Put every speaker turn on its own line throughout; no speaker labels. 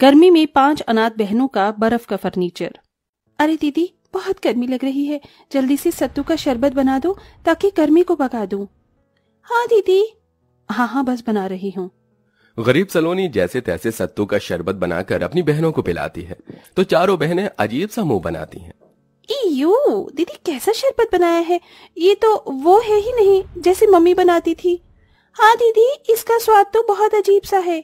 गर्मी में 5 अनाथ बहनों का बर्फ का फर्नीचर। अरे दीदी, बहुत गर्मी लग रही है, जल्दी से सत्तू का शरबत बना दो ताकि गर्मी को भगा दूं। हाँ दीदी। हाँ बस बना रही हूँ।
गरीब सलोनी जैसे तैसे सत्तू का शरबत बनाकर अपनी बहनों को पिलाती है तो चारों बहनें अजीब सा मुंह बनाती हैं।
इयो, दीदी कैसा शरबत बनाया है, ये तो वो है ही नहीं जैसे मम्मी बनाती थी। हाँ दीदी, इसका स्वाद तो बहुत अजीब सा है।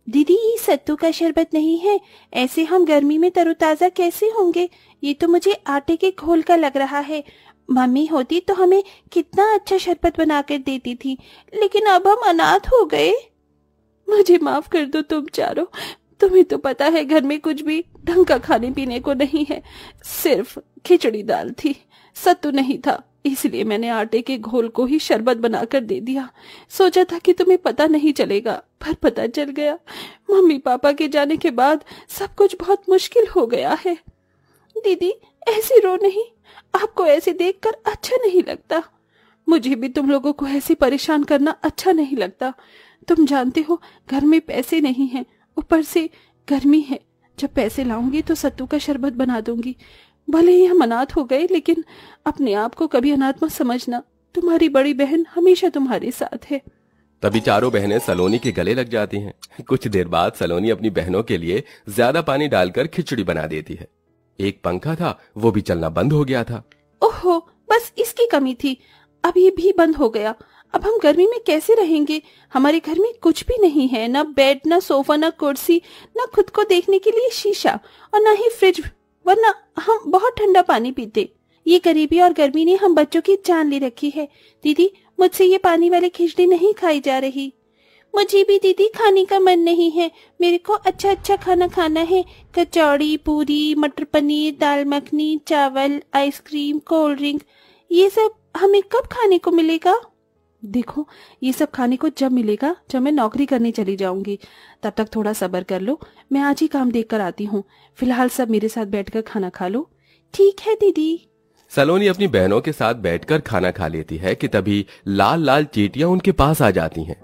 दीदी, ये सत्तू का शरबत नहीं है, ऐसे हम गर्मी में तरोताजा कैसे होंगे, ये तो मुझे आटे के घोल का लग रहा है। मम्मी होती तो हमें कितना अच्छा शरबत बना कर देती थी, लेकिन अब हम अनाथ हो गए। मुझे माफ कर दो तुम चारों, तुम्हें तो पता है घर में कुछ भी ढंग का खाने पीने को नहीं है, सिर्फ खिचड़ी दाल थी, सत्तू नहीं था, इसलिए मैंने आटे के घोल को ही शरबत बनाकर दे दिया। सोचा था कि तुम्हें पता नहीं चलेगा, पर पता चल गया। मम्मी पापा के जाने के बाद सब कुछ बहुत मुश्किल हो गया है। दीदी ऐसे रो नहीं, आपको ऐसे देखकर अच्छा नहीं लगता। मुझे भी तुम लोगों को ऐसे परेशान करना अच्छा नहीं लगता। तुम जानते हो घर में पैसे नहीं हैं, ऊपर से गर्मी है। जब पैसे लाऊंगी तो सत्तू का शरबत बना दूंगी। भले ही हम अनाथ हो गए, लेकिन अपने आप को कभी अनाथ मत समझना। तुम्हारी बड़ी बहन हमेशा तुम्हारे साथ है।
तभी चारों बहनें सलोनी के गले लग जाती हैं। कुछ देर बाद सलोनी अपनी बहनों के लिए ज्यादा पानी डालकर खिचड़ी बना देती है। एक पंखा था, वो भी चलना बंद हो गया था।
ओहो, बस इसकी कमी थी, अब ये भी बंद हो गया। अब हम गर्मी में कैसे रहेंगे? हमारे घर में कुछ भी नहीं है, ना बेड, ना सोफा, ना कुर्सी, ना खुद को देखने के लिए शीशा, और ना ही फ्रिज, वरना हम बहुत ठंडा पानी पीते। ये गरीबी और गर्मी ने हम बच्चों की जान ले रखी है। दीदी, मुझसे ये पानी वाली खिचड़ी नहीं खाई जा रही। मुझे भी दीदी खाने का मन नहीं है, मेरे को अच्छा अच्छा खाना खाना है। कचौड़ी, पूरी, मटर पनीर, दाल मखनी, चावल, आइसक्रीम, कोल्ड ड्रिंक, ये सब हमें कब खाने को मिलेगा? देखो, ये सब खाने को जब मिलेगा जब मैं नौकरी करने चली जाऊंगी। तब तक थोड़ा सब्र कर लो, मैं आज ही काम देख कर आती हूँ। फिलहाल सब मेरे साथ बैठकर खाना खा लो। ठीक है दीदी।
सलोनी अपनी बहनों के साथ बैठकर खाना खा लेती है कि तभी लाल लाल चींटियां उनके पास आ जाती हैं।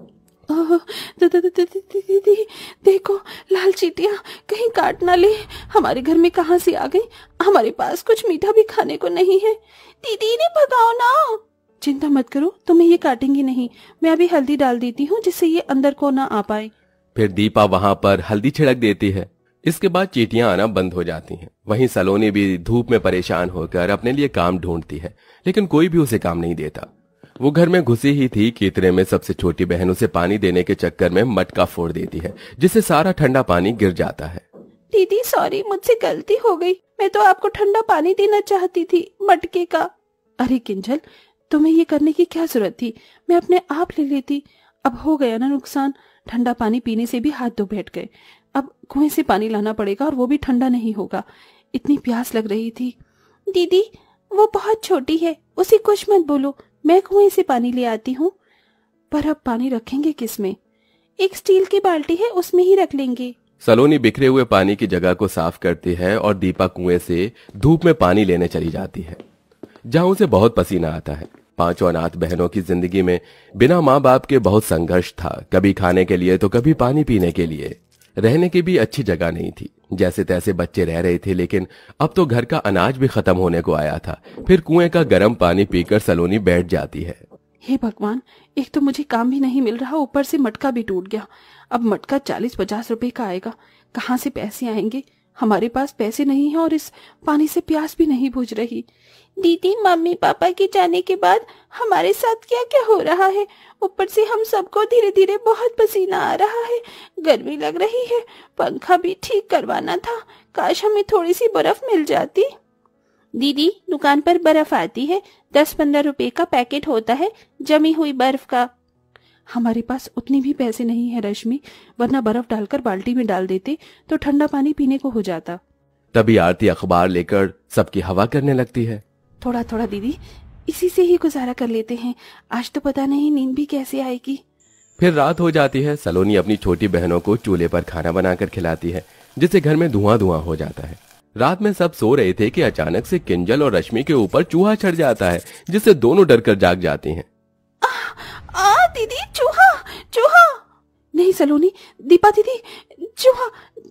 दीदी देखो, लाल चींटियां कहीं काट ना ले। हमारे घर में कहाँ से आ गई? हमारे पास कुछ मीठा भी खाने को नहीं है। दीदी इन्हें भगाओ ना। चिंता मत करो, तुम्हें ये काटेंगी नहीं। मैं अभी हल्दी डाल देती हूँ जिससे ये अंदर को ना आ पाए।
फिर दीपा वहां पर हल्दी छिड़क देती है। इसके बाद चींटियां आना बंद हो जाती हैं। वहीं सलोनी भी धूप में परेशान होकर अपने लिए काम ढूंढती है, लेकिन कोई भी उसे काम नहीं देता। वो घर में घुसी ही थी कि इतने में सबसे छोटी बहन उसे पानी देने के चक्कर में मटका फोड़ देती है, जिससे सारा ठंडा पानी गिर जाता है।
दीदी सॉरी, मुझसे गलती हो गई। मैं तो आपको ठंडा पानी देना चाहती थी, मटके का। अरे किंजल, तुम्हें ये करने की क्या जरूरत थी? मैं अपने आप ले लेती। अब हो गया ना नुकसान। ठंडा पानी पीने से भी हाथ धो बैठ गए। अब कुएं से पानी लाना पड़ेगा और वो भी ठंडा नहीं होगा। इतनी प्यास लग रही थी। दीदी वो बहुत छोटी है, उसे कुछ मत बोलो, मैं कुएं से पानी ले आती हूँ। पर अब पानी रखेंगे किसमें? एक स्टील की बाल्टी है, उसमें ही रख लेंगे।
सलोनी बिखरे हुए पानी की जगह को साफ करती है और दीपा कुएं से धूप में पानी लेने चली जाती है, जहां उसे बहुत पसीना आता है। पांचों अनाथ बहनों की जिंदगी में बिना माँ बाप के बहुत संघर्ष था, कभी खाने के लिए तो कभी पानी पीने के लिए। रहने की भी अच्छी जगह नहीं थी, जैसे तैसे बच्चे रह रहे थे, लेकिन अब तो घर का अनाज भी खत्म होने को आया था। फिर कुएं का गर्म पानी पीकर सलोनी बैठ जाती है।
हे भगवान, एक तो मुझे काम भी नहीं मिल रहा, ऊपर से मटका भी टूट गया। अब मटका 40-50 रुपए का आएगा, कहाँ से पैसे आएंगे? हमारे पास पैसे नहीं है और इस पानी से प्यास भी नहीं बुझ रही। दीदी, मम्मी पापा के जाने के बाद हमारे साथ क्या क्या हो रहा है? ऊपर से हम सबको धीरे धीरे बहुत पसीना आ रहा है, गर्मी लग रही है, पंखा भी ठीक करवाना था। काश हमें थोड़ी सी बर्फ मिल जाती। दीदी, दुकान पर बर्फ आती है, 10-15 रुपए का पैकेट होता है जमी हुई बर्फ का। हमारे पास उतनी भी पैसे नहीं है रश्मि, वरना बर्फ डालकर बाल्टी में डाल देते तो ठंडा पानी पीने को हो जाता।
तभी आरती अखबार लेकर सबकी हवा करने लगती है।
थोड़ा थोड़ा दीदी, इसी से ही गुजारा कर लेते हैं, आज तो पता नहीं नींद भी कैसे आएगी।
फिर रात हो जाती है। सलोनी अपनी छोटी बहनों को चूल्हे पर खाना बनाकर खिलाती है, जिससे घर में धुआं धुआं हो जाता है। रात में सब सो रहे थे कि अचानक से किंजल और रश्मि के ऊपर चूहा चढ़ जाता है, जिससे दोनों डरकर जाग जाती हैं।
दीदी, चूहा चूहा! नहीं सलोनी, दीपा दीदी, चूहा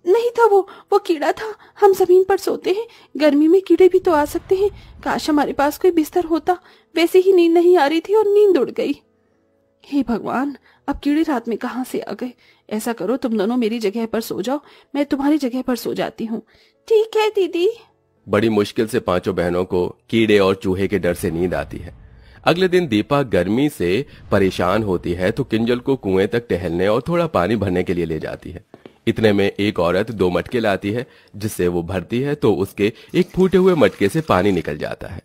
नहीं था, वो कीड़ा था। हम जमीन पर सोते हैं, गर्मी में कीड़े भी तो आ सकते हैं। काश हमारे पास कोई बिस्तर होता। वैसे ही नींद नहीं आ रही थी और नींद उड़ गई। हे भगवान, अब कीड़े रात में कहाँ से आ गए। ऐसा करो, तुम दोनों मेरी जगह पर सो जाओ, मैं तुम्हारी जगह पर सो जाती हूँ। ठीक है दीदी।
बड़ी मुश्किल से पांचों बहनों को कीड़े और चूहे के डर से नींद आती है। अगले दिन दीपा गर्मी से परेशान होती है तो किंजल को कुएं तक टहलने और थोड़ा पानी भरने के लिए ले जाती है। इतने में एक औरत 2 मटके लाती है, जिससे वो भरती है तो उसके एक फूटे हुए मटके से पानी निकल जाता है।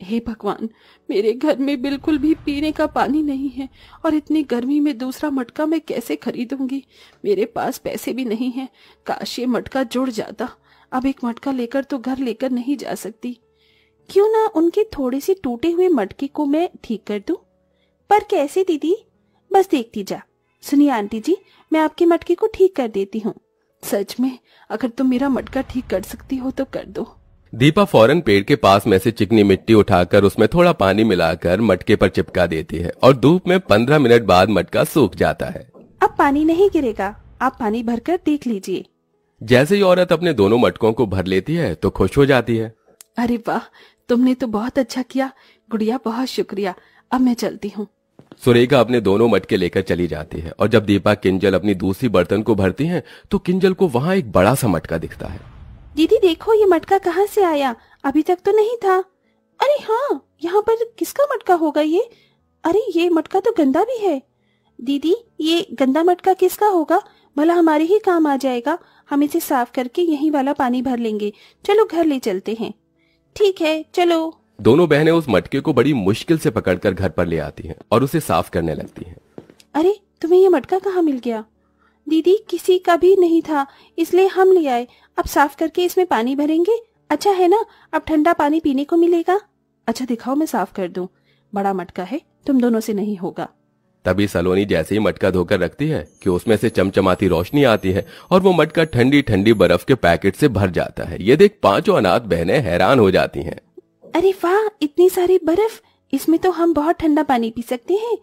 हे भगवान, मेरे घर में बिल्कुल भी पीने का पानी नहीं है और इतनी गर्मी में दूसरा मटका मैं कैसे खरीदूंगी। मेरे पास पैसे भी नहीं हैं। काश ये मटका जुड़ जाता। अब एक मटका लेकर तो घर लेकर नहीं जा सकती। क्यों ना उनके थोड़े से टूटे हुए मटके को मैं ठीक कर दूं। पर कैसे दीदी? बस देखती जा। सुनिए आंटी जी, मैं आपके मटके को ठीक कर देती हूँ। सच में, अगर तुम मेरा मटका ठीक कर सकती हो तो कर दो।
दीपा फौरन पेड़ के पास में से चिकनी मिट्टी उठाकर उसमें थोड़ा पानी मिलाकर मटके पर चिपका देती है और धूप में 15 मिनट बाद मटका सूख जाता है।
अब पानी नहीं गिरेगा, आप पानी भरकर देख लीजिए।
जैसे ही औरत अपने दोनों मटकों को भर लेती है तो खुश हो जाती है।
अरे वाह, तुमने तो बहुत अच्छा किया गुड़िया, बहुत शुक्रिया। अब मैं चलती हूँ।
सुरेखा अपने दोनों मटके लेकर चली जाती है और जब दीपा किंजल अपनी दूसरी बर्तन को भरती है तो किंजल को वहाँ एक बड़ा सा मटका दिखता है।
दीदी देखो, ये मटका कहाँ से आया? अभी तक तो नहीं था। अरे हाँ, यहाँ पर किसका मटका होगा ये? अरे ये मटका तो गंदा भी है। दीदी, ये गंदा मटका किसका होगा? भला हमारे ही काम आ जाएगा। हम इसे साफ करके यही वाला पानी भर लेंगे। चलो घर ले चलते हैं। ठीक है, चलो।
दोनों बहनें उस मटके को बड़ी मुश्किल से पकड़कर घर पर ले आती हैं और उसे साफ करने लगती हैं।
अरे, तुम्हें ये मटका कहाँ मिल गया? दीदी, किसी का भी नहीं था, इसलिए हम ले आए। अब साफ करके इसमें पानी भरेंगे। अच्छा है ना, अब ठंडा पानी पीने को मिलेगा। अच्छा दिखाओ, मैं साफ कर दूं। बड़ा मटका है, तुम दोनों से नहीं होगा।
तभी सलोनी जैसे ही मटका धोकर रखती है कि उसमें से चमचमाती रोशनी आती है और वो मटका ठंडी ठंडी बर्फ के पैकेट से भर जाता है। ये देख पांचों अनाथ बहनें हैरान हो जाती हैं।
अरे वाह, इतनी सारी बर्फ! इसमें तो हम बहुत ठंडा पानी पी सकते हैं।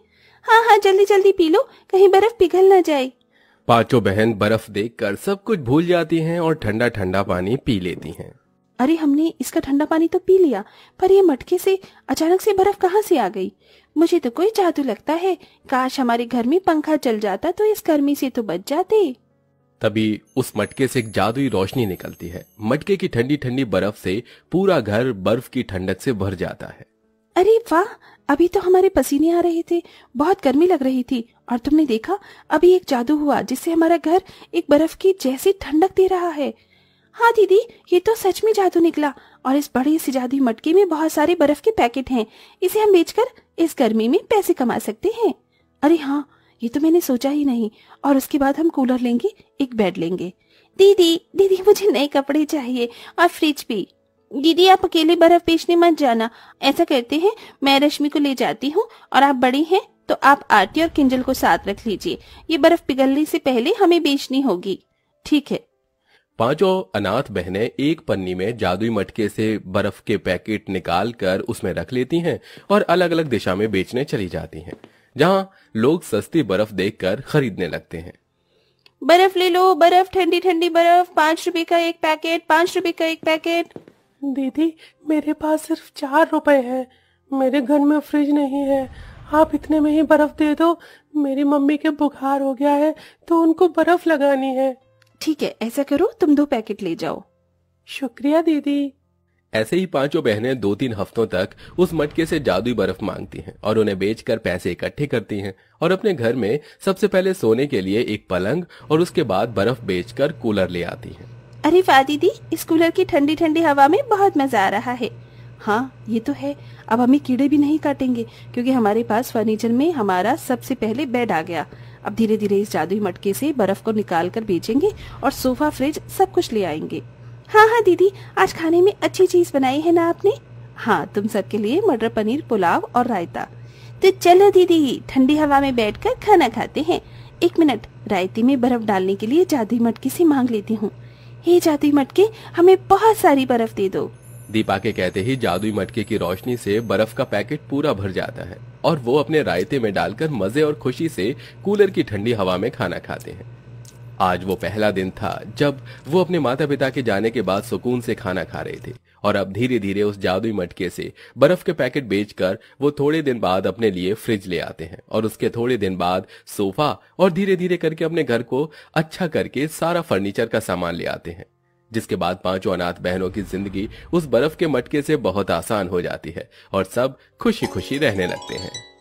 हाँ हाँ, जल्दी जल्दी पी लो, कहीं बर्फ पिघल न जाए।
पांचों बहन बर्फ देखकर सब कुछ भूल जाती हैं और ठंडा ठंडा पानी पी लेती हैं।
अरे, हमने इसका ठंडा पानी तो पी लिया, पर ये मटके से अचानक से बर्फ कहाँ से आ गई? मुझे तो कोई जादू लगता है। काश हमारे घर में पंखा चल जाता तो इस गर्मी से तो बच जाते।
तभी उस मटके से एक जादुई रोशनी निकलती है। मटके की ठंडी ठंडी बर्फ से पूरा घर बर्फ की ठंडक से भर जाता है।
अरे वाह, अभी तो हमारे पसीने आ रहे थे, बहुत गर्मी लग रही थी, और तुमने देखा अभी एक जादू हुआ जिससे हमारा घर एक बर्फ की जैसी ठंडक दे रहा है। हाँ दीदी, ये तो सच में जादू निकला। और इस बड़े से जादुई मटके में बहुत सारे बर्फ के पैकेट हैं। इसे हम बेचकर इस गर्मी में पैसे कमा सकते हैं। अरे हाँ, ये तो मैंने सोचा ही नहीं। और उसके बाद हम कूलर लेंगे, एक बेड लेंगे। दीदी दीदी, मुझे नए कपड़े चाहिए और फ्रिज भी। दीदी, आप अकेले बर्फ बेचने मत जाना। ऐसा करते हैं, मैं रश्मि को ले जाती हूँ और आप बड़ी हैं तो आप आरती और किंजल को साथ रख लीजिए। ये बर्फ पिघलने से पहले हमें बेचनी होगी। ठीक है।
पांचों अनाथ बहनें एक पन्नी में जादुई मटके से बर्फ के पैकेट निकाल कर उसमें रख लेती हैं और अलग अलग दिशा में बेचने चली जाती हैं, जहां लोग सस्ती बर्फ देखकर खरीदने लगते हैं।
बर्फ ले लो, बर्फ, ठंडी ठंडी बर्फ, 5 रुपए का एक पैकेट, 5 रुपए का एक पैकेट।
दीदी, मेरे पास सिर्फ 4 रुपए है। मेरे घर में फ्रिज नहीं है। आप इतने में ही बर्फ दे दो। मेरी मम्मी के बुखार हो गया है तो उनको बर्फ लगानी है।
ठीक है, ऐसा करो, तुम 2 पैकेट ले जाओ।
शुक्रिया दीदी।
ऐसे ही पांचों बहनें 2-3 हफ्तों तक उस मटके से जादुई बर्फ मांगती हैं और उन्हें बेचकर पैसे इकट्ठे करती हैं और अपने घर में सबसे पहले सोने के लिए एक पलंग और उसके बाद बर्फ बेचकर कूलर ले आती हैं।
अरे वाह दीदी, इस कूलर की ठंडी ठंडी हवा में बहुत मजा आ रहा है। हाँ, ये तो है। अब हमें कीड़े भी नहीं काटेंगे क्योंकि हमारे पास फर्नीचर में हमारा सबसे पहले बेड आ गया। अब धीरे धीरे इस जादुई मटके से बर्फ को निकाल कर बेचेंगे और सोफा, फ्रिज सब कुछ ले आएंगे। हाँ हाँ दीदी, आज खाने में अच्छी चीज बनाई है ना आपने? हाँ, तुम सबके लिए मटर पनीर पुलाव और रायता। तो चलो दीदी, ठंडी हवा में बैठकर खाना खाते हैं। 1 मिनट, रायते में बर्फ डालने के लिए जादुई मटके से मांग लेती हूँ। हे जादुई मटके, हमें बहुत सारी बर्फ दे दो।
दीपा के कहते ही जादुई मटके की रोशनी से बर्फ का पैकेट पूरा भर जाता है और वो अपने रायते में डालकर मजे और खुशी से कूलर की ठंडी हवा में खाना खाते हैं। आज वो पहला दिन था जब वो अपने माता पिता के जाने के बाद सुकून से खाना खा रहे थे और अब धीरे धीरे उस जादुई मटके से बर्फ के पैकेट बेचकर वो थोड़े दिन बाद अपने लिए फ्रिज ले आते हैं और उसके थोड़े दिन बाद सोफा और धीरे धीरे करके अपने घर को अच्छा करके सारा फर्नीचर का सामान ले आते हैं। जिसके बाद पांचों अनाथ बहनों की जिंदगी उस बर्फ के मटके से बहुत आसान हो जाती है और सब खुशी खुशी रहने लगते हैं।